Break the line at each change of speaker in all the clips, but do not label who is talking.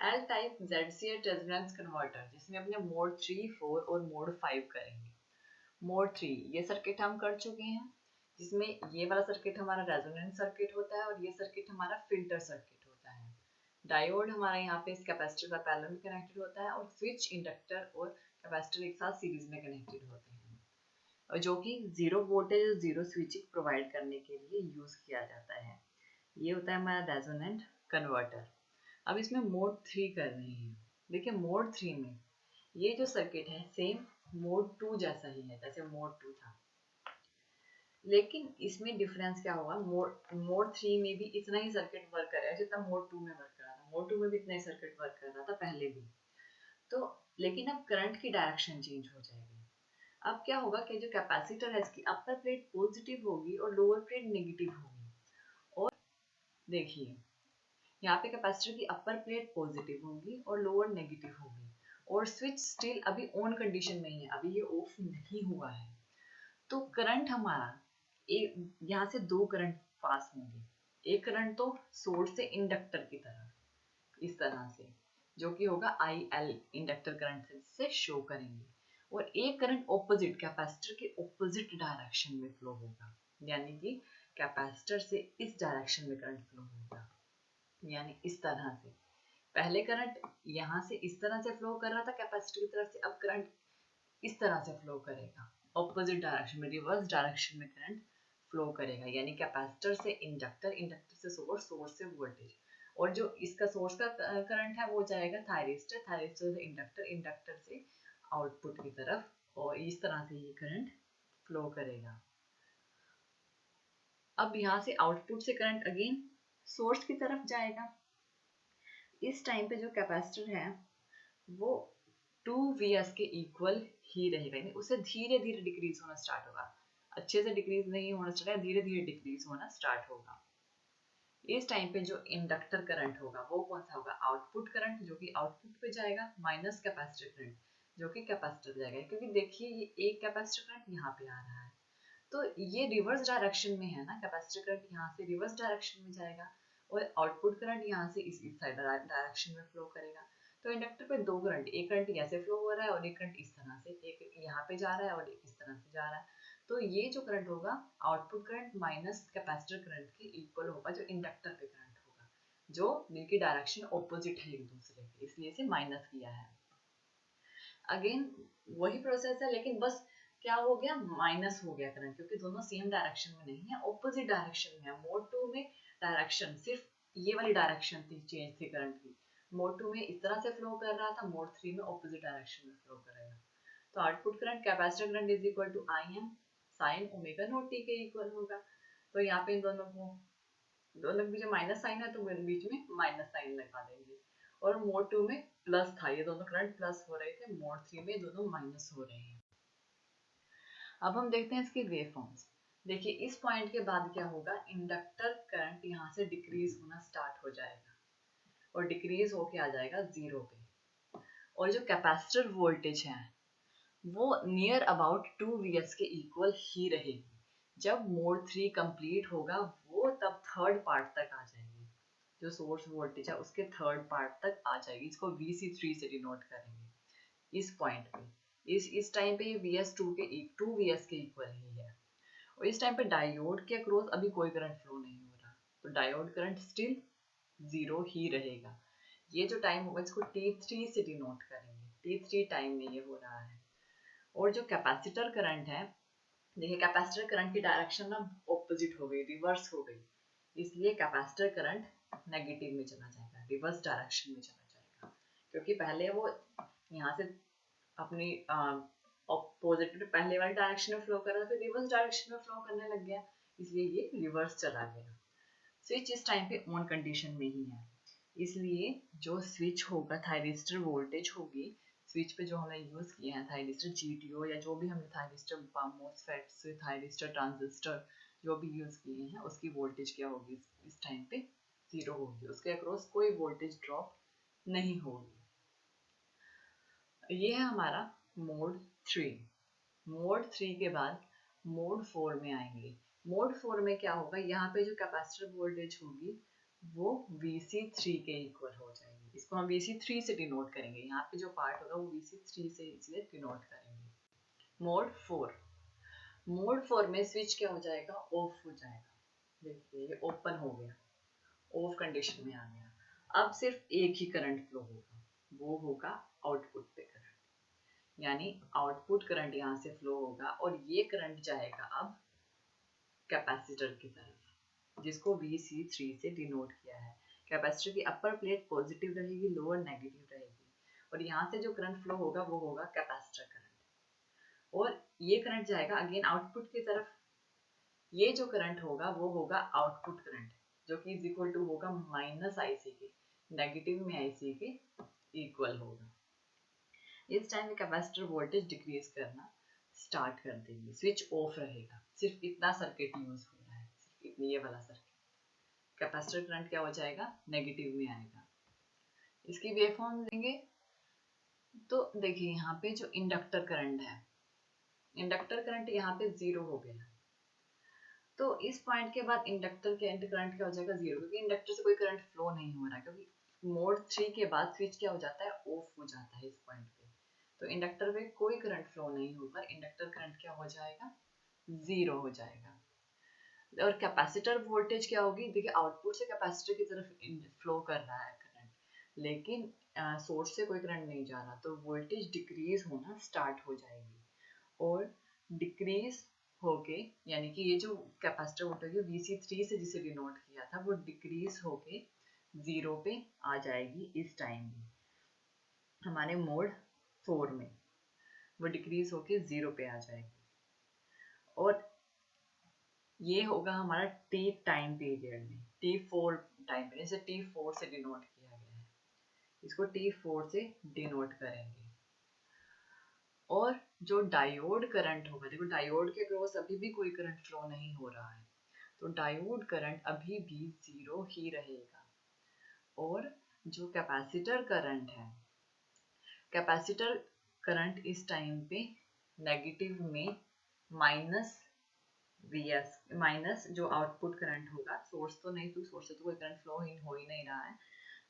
L type ZCH resonance converter जिसमें अपने mode 3, 4 और मोड 5 करेंगे। मोड 3 ये सर्किट हम कर चुके हैं, जिसमें ये वाला सर्किट हमारा रेजोनेंस सर्किट होता है और ये सर्किट हमारा फिल्टर सर्किट होता है। डायोड हमारा यहाँ पे इस कैपेसिटर का पैरेलल में कनेक्टेड होता है और स्विच, इंडक्टर और कैपेसिटर एक साथ सीरीज में कनेक्टेड होते हैं, और जो कि जीरो वोल्टेज और जीरो स्विचिंग प्रोवाइड करने के लिए यूज किया जाता है। ये होता है हमारा रेजोनेंट कन्वर्टर। अब इसमें मोड 3 कर रहे हैं। देखिए मोड 3 में ये जो सर्किट है सेम मोड 2 जैसा ही है, जैसे मोड 2 था, लेकिन इसमें डिफरेंस क्या होगा, मोड 3 में भी इतना ही सर्किट वर्क कर रहा है जितना मोड 2 में वर्क कर रहा था। मोड 2 में भी इतना ही सर्किट वर्क कर रहा था पहले भी, तो लेकिन अब करंट की डायरेक्शन चेंज हो जाएगी। अब क्या होगा कि जो कैपेसिटर है इसकी अपर प्लेट पॉजिटिव होगी और लोअर प्लेट नेगेटिव होगी। और देखिए यहाँ पे कैपेसिटर की अपर प्लेट पॉजिटिव होगी और लोअर नेगेटिव होगी, और स्विच स्टिल अभी ऑन कंडीशन में ही है, अभी ये ऑफ नहीं हुआ है। तो करंट हमारा एक यहाँ से दो करंट पास होंगे। एक करंट तो सोर्स से इंडक्टर की तरफ इस तरह से, जो कि होगा IL इंडक्टर करंट से शो करेंगे, और एक करंट ऑपोजिट कैपेसिटर के ऑपोजिट डायरेक्शन में फ्लो होगा, यानी कि कैपेसिटर से इस डायरेक्शन में करंट फ्लो होगा, यानी इस तरह से। पहले करंट यहाँ से इस तरह से फ्लो कर रहा था कैपेसिटर की तरफ से, अब करंट इस तरह से फ्लो करेगा, ऑपोजिट डायरेक्शन में, रिवर्स डायरेक्शन में करंट फ्लो करेगा, यानी कैपेसिटर से इंडक्टर, इंडक्टर से सोर्स, सोर्स से वोल्टेज, और जो इसका सोर्स का करंट है वो जाएगा थायरिस्टर, थायरिस्टर से इंडक्टर, इंडक्टर से आउटपुट की तरफ, और इस तरह से ये करंट फ्लो करेगा। अब यहाँ से आउटपुट से करंट अगेन सोर्स की तरफ जाएगा। इस टाइम पे जो कैपेसिटर है वो 2Vs के इक्वल ही रहेगा, यानी उसे धीरे धीरे डिक्रीज होना स्टार्ट होगा, अच्छे से डिक्रीज नहीं होना स्टार्ट, धीरे धीरे डिक्रीज होना स्टार्ट होगा। इस टाइम पे जो इंडक्टर करंट होगा वो कौन सा होगा, आउटपुट करंट, जो कि आउटपुट पे जाएगा, माइनस कैपेसिटर करंट जो कि कैपेसिटर जाएगा, क्योंकि देखिए ये एक कैपेसिटर करंट यहाँ पे आ रहा है, तो ये रिवर्स डायरेक्शन में है ना, कैपेसिटर करंट यहाँ से रिवर्स डायरेक्शन में जाएगा और आउटपुट करंट यहाँ से इस साइड डायरेक्शन में फ्लो करेगा। तो इंडक्टर पे दो करंट, एक करंट ऐसे फ्लो हो रहा है और एक करंट इस तरह से, एक यहाँ पे जा रहा है और एक इस तरह से जा रहा है। तो ये जो करंट होगा output current minus capacitor current के इक्वल होगा, जो इंडक्टर पे करंट होगा, जो जिनकी डायरेक्शन ऑपोजिट है एक दूसरे के, इसलिए इसे माइनस किया है। अगेन वही प्रोसेस है, लेकिन बस क्या हो गया, माइनस हो गया करंट, क्योंकि दोनों सेम डायरेक्शन में नहीं है, ऑपोजिट डायरेक्शन में है। मोड 2 में डायरेक्शन सिर्फ ये वाली डायरेक्शन थी, चेंज थी करंट की। मोड 2 में इस तरह से फ्लो कर रहा था, मोड 3 में ऑपोजिट डायरेक्शन में फ्लो करेगा। तो output current, capacitor current is equal to Im sine omega naught t के इक्वल होगा। तो यहाँ पे इन दोनों को, दोनों के बीच में माइनस साइन है तो बीच में माइनस साइन लगा देंगे, और मोड 2 में प्लस था, ये दोनों करंट प्लस हो रहे थे, मोड 3 में दोनों माइनस हो रहे हैं। अब हम देखते हैं इसके वेव फॉर्म्स। देखिए इस पॉइंट के बाद क्या होगा, इंडक्टर करंट यहाँ से डिक्रीज होना स्टार्ट हो जाएगा और डिक्रीज होके आ जाएगा 0 पे, और जो कैपेसिटर वोल्टेज है वो नियर अबाउट 2Vs के इक्वल ही रहेगी। जब मोड 3 कंप्लीट होगा वो तब थर्ड पार्ट तक आ जाएगी, जो सोर्स वोल्टेज है उसके थर्ड पार्ट तक आ जाएगी, इसको Vc3 से डिनोट करेंगे इस पॉइंट पे। इस टाइम पे ये Vs के इक्वल ही है, और इस टाइम पे डायोड के अक्रॉस अभी कोई करंट फ्लो नहीं हो रहा, तो डायोड करंट स्टिल 0 ही रहेगा। ये जो टाइम होगा इसको T3 से डिनोट करेंगे, T3 टाइम में ये हो रहा है। और जो कैपेसिटर करंट है, देखिए कैपेसिटर करंट की डायरेक्शन ना ऑपोजिट हो गई, रिवर्स हो गई, इसलिए कैपेसिटर करंट नेगेटिव में चला जाएगा, रिवर्स डायरेक्शन में चला जाएगा, क्योंकि पहले वो यहाँ से अपनी पॉजिटिव पहले वाली डायरेक्शन में फ्लो कर रहा था, फिर रिवर्स डायरेक्शन में फ्लो करने लग गया, इसलिए ये रिवर्स चला गया। स्विच इस टाइम पे ऑन कंडीशन में ही है, इसलिए जो स्विच होगा, थायरिस्टर वोल्टेज होगी, स्विच पे जो हमने यूज किए हैं थायरिस्टर GTO या जो भी हमने थायरिस्टर MOSFETs, थायरिस्टर ट्रांजिस्टर जो भी यूज किए हैं, उसकी वोल्टेज क्या होगी इस टाइम पे 0 होगी, उसके अक्रॉस कोई वोल्टेज ड्रॉप नहीं होगी। ये है हमारा मोड 3। मोड 3 के बाद मोड 4 में आएंगे। मोड 4 में क्या होगा, यहाँ पे जो कैपेसिटर वोल्टेज होगी वो Vc3 के इक्वल हो जाएगी, इसको इसको हम VC3 से डिनोट करेंगे। यहाँ पे जो पार्ट होगा वो VC3 से इसलिए डिनोट करेंगे। मोड 4 में स्विच क्या हो जाएगा, ऑफ हो जाएगा। देखिए ये ओपन हो गया, ऑफ कंडीशन में आ गया। अब सिर्फ एक ही करंट फ्लो होगा, वो होगा आउटपुट पे करंट, यानी आउटपुट करंट यहाँ से फ्लो होगा और ये करंट जाएगा अब कैपेसिटर की तरफ, जिसको VC3 से डिनोट किया है। कैपेसिटर की अपर प्लेट पॉजिटिव रहेगी, लोअर नेगेटिव रहेगी, और यहाँ से जो करंट फ्लो होगा वो होगा कैपेसिटर करंट, और ये करंट जाएगा अगेन आउटपुट की तरफ। ये जो करंट होगा वो होगा आउटपुट करंट, जो कि इज इक्वल टू होगा माइनस IC के, नेगेटिव में IC के इक्वल होगा। इस टाइम में कैपेसिटर वोल्टेज डिक्रीज करना स्टार्ट कर देंगे, स्विच ऑफ रहेगा। सिर्फ इतना सर्किट यूज हो रहा है, सिर्फ इतनी ये वाला सर्किट। कैपेसिटर करंट क्या हो जाएगा, नेगेटिव में आएगा। इसकी वेवफॉर्म देंगे तो देखिए यहाँ पे जो इंडक्टर करंट है, इंडक्टर करंट यहाँ पे 0 हो गया। तो इस पॉइंट के बाद इंडक्टर के करंट क्या हो जाएगा, 0, क्योंकि इंडक्टर से कोई करंट फ्लो नहीं हो रहा है, क्योंकि मोड 3 के बाद स्विच क्या हो जाता है, ऑफ हो जाता है इस पॉइंट पे। तो इंडक्टर में कोई करंट फ्लो नहीं होगा, इंडक्टर करंट क्या हो जाएगा, 0 हो जाएगा। और कैपेसिटर वोल्टेज क्या होगी, देखिए आउटपुट से कैपेसिटर की तरफ फ्लो कर रहा है करंट, लेकिन सोर्स से कोई करंट नहीं जा रहा, तो वोल्टेज डिक्रीज होना स्टार्ट हो जाएगी। और डिक्रीज होके, यानी कि ये जो कैपेसिटर वोल्टेज VC3 से जिसे डिनोट किया था वो डिक्रीज होके 0 पे आ जाएगी। इस टाइम में हमारे मोड 4 में वो डिक्रीज होके 0 पे आ जाएगी, और ये होगा हमारा T टाइम पीरियड में, T4 टाइम पीरियड, जैसे T4 से डिनोट किया गया है, इसको T4 से डिनोट करेंगे। और जो डायोड करंट होगा, देखो डायोड के क्रॉस अभी भी कोई करंट फ्लो नहीं हो रहा है, तो डायोड करंट अभी भी 0 ही रहेगा। और जो कैपेसिटर करंट है, कैपेसिटर करंट इस टाइम पे नेगेटिव में माइनस VS, माइनस जो आउटपुट करंट होगा, सोर्स तो नहीं, तो सोर्स से तो कोई करंट फ्लो हो ही नहीं रहा है,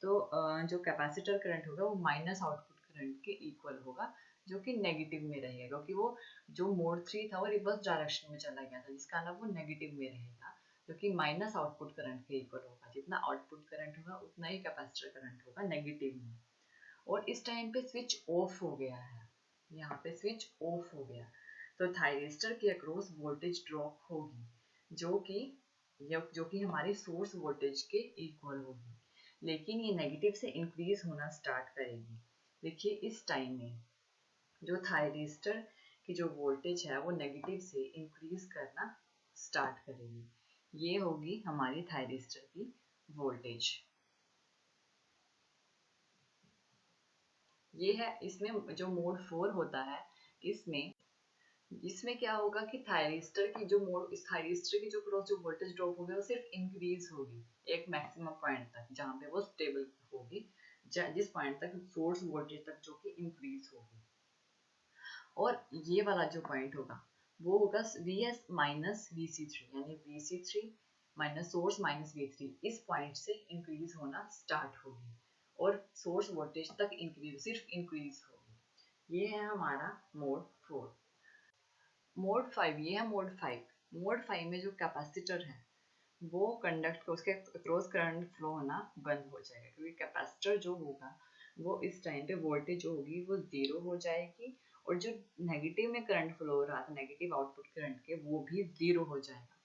तो जो कैपेसिटर करंट होगा वो माइनस आउटपुट करंट के इक्वल होगा, जो कि नेगेटिव में रहेगा, क्योंकि वो जो मोड 3 था वो रिवर्स डायरेक्शन में चला गया था, जिसका मतलब वो नेगेटिव में रहेगा, जो कि माइनस आउटपुट करंट के इक्वल होगा। जितना आउटपुट करंट होगा उतना ही कैपेसिटर करंट होगा नेगेटिव में। और इस टाइम पे स्विच ऑफ हो गया है, यहाँ पे स्विच ऑफ हो गया, तो थायरिस्टर के अक्रॉस वोल्टेज ड्रॉप होगी, जो कि हमारे सोर्स वोल्टेज के इक्वल होगी, लेकिन ये नेगेटिव से इंक्रीज होना स्टार्ट करेगी। देखिए इस टाइम में जो थायरिस्टर की जो वोल्टेज है वो नेगेटिव से इंक्रीज करना स्टार्ट करेगी। ये होगी हमारी थायरिस्टर की वोल्टेज। ये है, इसमें जो मोड 4 होता है, इसमें इसमें क्या होगा कि थायरिस्टर की जो मोड, इस थायरिस्टर की जो क्रॉस जो वोल्टेज ड्रॉप होगी वो सिर्फ इंक्रीज होगी एक मैक्सिमम पॉइंट तक, जहाँ पे वो स्टेबल होगी, जिस पॉइंट तक सोर्स वोल्टेज तक, जो कि इंक्रीज होगी। और ये वाला जो पॉइंट होगा वो होगा VS माइनस VC3, यानी VC3 minus source minus V3, इस पॉइंट से इंक्रीज होना स्टार्ट होगी और सोर्स वोल्टेज तक सिर्फ इंक्रीज होगी। ये है हमारा मोड 4। मोड 5, ये है मोड 5। मोड 5 में जो कैपेसिटर है वो कंडक्ट को, उसके क्रॉस करंट फ्लो होना बंद हो जाएगा, क्योंकि कैपेसिटर जो होगा वो इस टाइम पे वोल्टेज जो होगी वो 0 हो जाएगी, और जो नेगेटिव में करंट फ्लो हो रहा था, नेगेटिव आउटपुट करंट के, वो भी 0 हो जाएगा।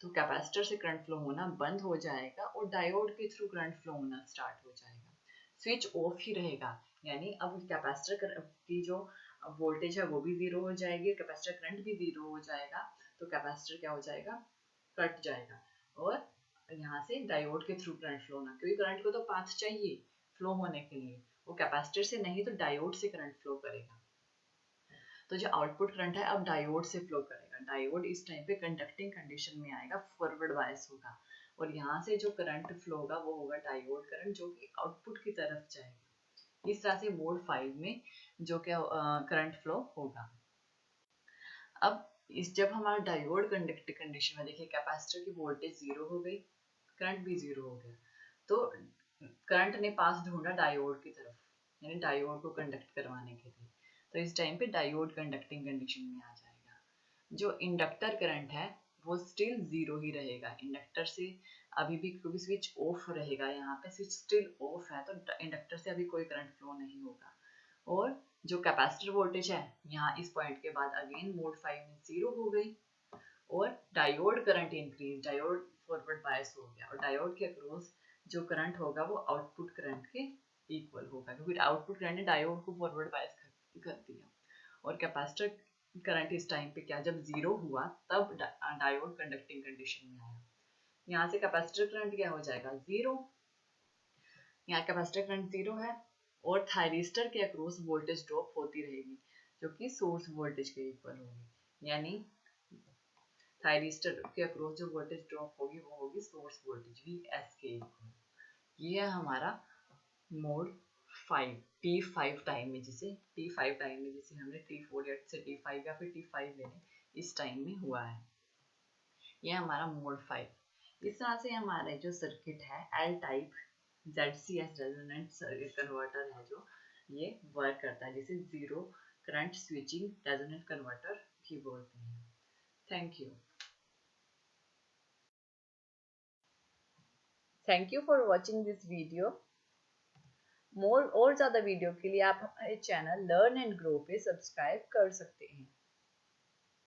तो कैपेसिटर से करंट फ्लो होना बंद हो जाएगा और डायोड के थ्रू करंट फ्लो होना स्टार्ट हो जाएगा। स्विच ऑफ ही रहेगा, यानी अब कैपेसिटर की जो वोल्टेज है वो भी 0 हो जाएगी, कैपेसिटर करंट भी 0 हो जाएगा, तो कैपेसिटर क्या हो जाएगा, कट जाएगा, और यहाँ से डायोड के थ्रू करंट फ्लो होना, क्योंकि करंट को तो पाथ चाहिए फ्लो होने के लिए, वो कैपेसिटर से नहीं तो डायोड से करंट फ्लो करेगा। तो जो आउटपुट करंट है अब डायोड से फ्लो करेगा। डायोड इस टाइम पे कंडक्टिंग कंडीशन में आएगा, फॉरवर्ड बायस होगा, और यहाँ से जो करंट फ्लो होगा वो होगा डायोड करंट, जो कि आउटपुट की तरफ जाएगा। इस तरह से मोड 5 में जो क्या करंट फ्लो होगा। अब जब हमारा डायोड कंडक्टिंग कंडीशन में, देखिए कैपेसिटर की वोल्टेज 0 हो गई, करंट भी 0 हो गया, तो करंट ने पास ढूंढा डायोड की तरफ, यानी डायोड को कंडक्ट करवाने के लिए, तो इस टाइम पे डायोड कंडक्टिंग कंडीशन में आ जाएगा। जो इंडक्टर करंट है वो स्टिल जीरो ही रहेगा। इंडक्टर से अभी भी, क्योंकि स्विच ऑफ रहेगा, यहाँ पे स्विच स्टिल ऑफ है, तो इंडक्टर से अभी कोई करंट फ्लो नहीं होगा। और जो कैपेसिटर वोल्टेज है यहाँ इस पॉइंट के बाद अगेन मोड 5 में जीरो हो गई, और diode current increase, diode forward bias हो गया, और डायोड के अक्रॉस जो करंट होगा वो आउटपुट करंट के इक्वल होगा, क्योंकि आउटपुट करंट ने डायोड को फॉरवर्ड बायस कर दिया। और कैपेसिटर करंट इस टाइम पे क्या, जब जीरो हुआ तब डायोड कंडक्टिंग कंडीशन में आया। यहाँ से कैपेसिटर करंट क्या हो जाएगा, जीरो। यहाँ कैपेसिटर करंट जीरो है, और थायरिस्टर के अक्रॉस वोल्टेज ड्रॉप होती रहेगी, जो कि सोर्स वोल्टेज के इक्वल होगी। यानी थायरिस्टर के अक्रॉस जो वोल्टेज ड्रॉप होगी वो होगी सोर्स वोल्टेज Vs के इक्वल। ये है हमारा मोड 5, T5 टाइम में, जिसे T5 टाइम में, जिसे हमने T4 से T5 या फिर T5 लेने इस टाइम में हुआ है। ये हमारा मोड 5। इस तरह से हमारा जो सर्किट है L type ZCS resonant circuit converter है, जो ये वर्क करता है, जिसे zero current switching resonant converter भी बोलते हैं। Thank you for watching this video. More और ज़्यादा वीडियो के लिए आप हमारे चैनल लर्न एंड ग्रो पे सब्सक्राइब कर सकते हैं।